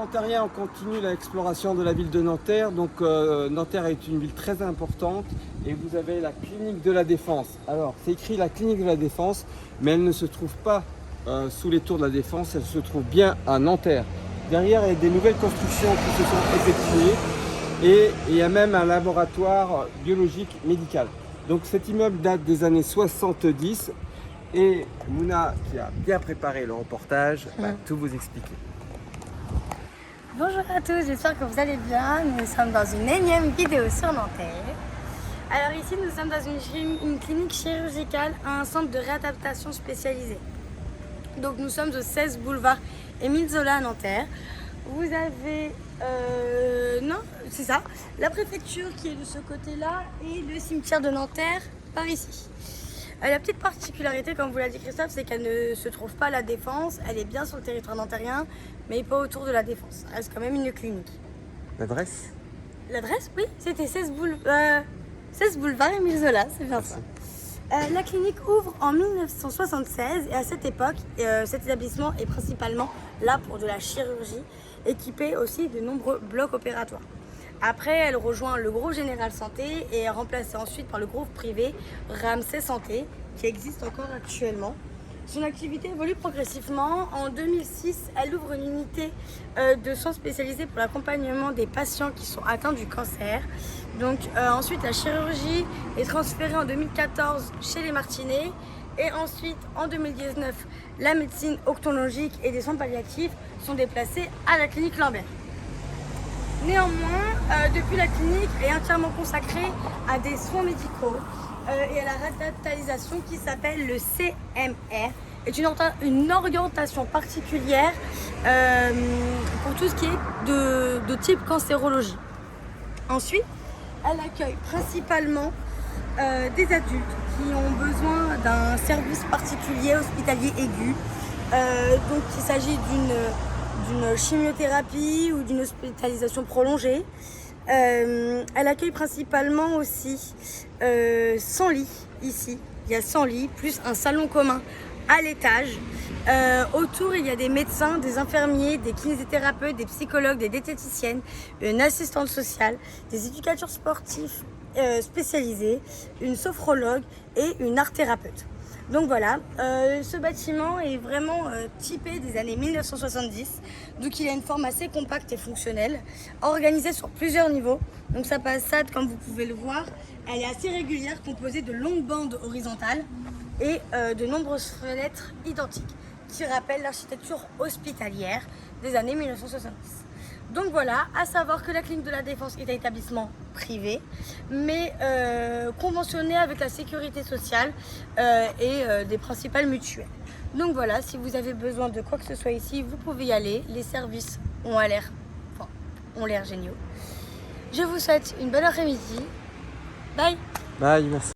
Nanterien, on continue l'exploration de la ville de Nanterre. Donc Nanterre est une ville très importante et vous avez la clinique de la Défense. Alors c'est écrit la clinique de la Défense, mais elle ne se trouve pas sous les tours de la Défense, elle se trouve bien à Nanterre. Derrière, il y a des nouvelles constructions qui se sont effectuées et il y a même un laboratoire biologique médical. Donc cet immeuble date des années 70 et Mouna, qui a bien préparé le reportage, va tout vous expliquer. Bonjour à tous, j'espère que vous allez bien. Nous sommes dans une énième vidéo sur Nanterre. Alors ici, nous sommes dans une clinique chirurgicale, un centre de réadaptation spécialisé. Donc nous sommes au 16 boulevard Émile Zola à Nanterre. Vous avez, c'est ça, la préfecture qui est de ce côté-là et le cimetière de Nanterre par ici. La petite particularité, comme vous l'a dit Christophe, c'est qu'elle ne se trouve pas à la Défense. Elle est bien sur le territoire nanterrien, mais pas autour de la Défense. Ça reste quand même une clinique. L'adresse? L'adresse, oui, c'était 16 boulevard Émile Zola, c'est bien ça. La clinique ouvre en 1976 et à cette époque, cet établissement est principalement là pour de la chirurgie, équipé aussi de nombreux blocs opératoires. Après, elle rejoint le groupe Général Santé et est remplacée ensuite par le groupe privé Ramsay Santé, qui existe encore actuellement. Son activité évolue progressivement. En 2006, elle ouvre une unité de soins spécialisés pour l'accompagnement des patients qui sont atteints du cancer. Donc ensuite, la chirurgie est transférée en 2014 chez les Martinets. Et ensuite, en 2019, la médecine oncologique et des soins palliatifs sont déplacés à la clinique Lambert. Néanmoins, depuis la clinique est entièrement consacrée à des soins médicaux et à la réadaptation qui s'appelle le CMR, est une orientation particulière pour tout ce qui est de type cancérologie. Ensuite, elle accueille principalement des adultes qui ont besoin d'un service particulier hospitalier aigu. Donc il s'agit d'une chimiothérapie ou d'une hospitalisation prolongée. Elle accueille principalement aussi 100 lits ici. Il y a 100 lits plus un salon commun à l'étage. Autour, il y a des médecins, des infirmiers, des kinésithérapeutes, des psychologues, des diététiciennes, une assistante sociale, des éducateurs sportifs spécialisés, une sophrologue et une art-thérapeute. Donc voilà, ce bâtiment est vraiment typé des années 1970, donc il a une forme assez compacte et fonctionnelle, organisée sur plusieurs niveaux. Donc sa façade, comme vous pouvez le voir, elle est assez régulière, composée de longues bandes horizontales et de nombreuses fenêtres identiques, qui rappellent l'architecture hospitalière des années 1970. Donc voilà, à savoir que la clinique de la Défense est un établissement privé, mais conventionné avec la sécurité sociale et des principales mutuelles. Donc voilà, si vous avez besoin de quoi que ce soit ici, vous pouvez y aller. Les services ont l'air géniaux. Je vous souhaite une bonne après-midi. Bye. Bye, merci.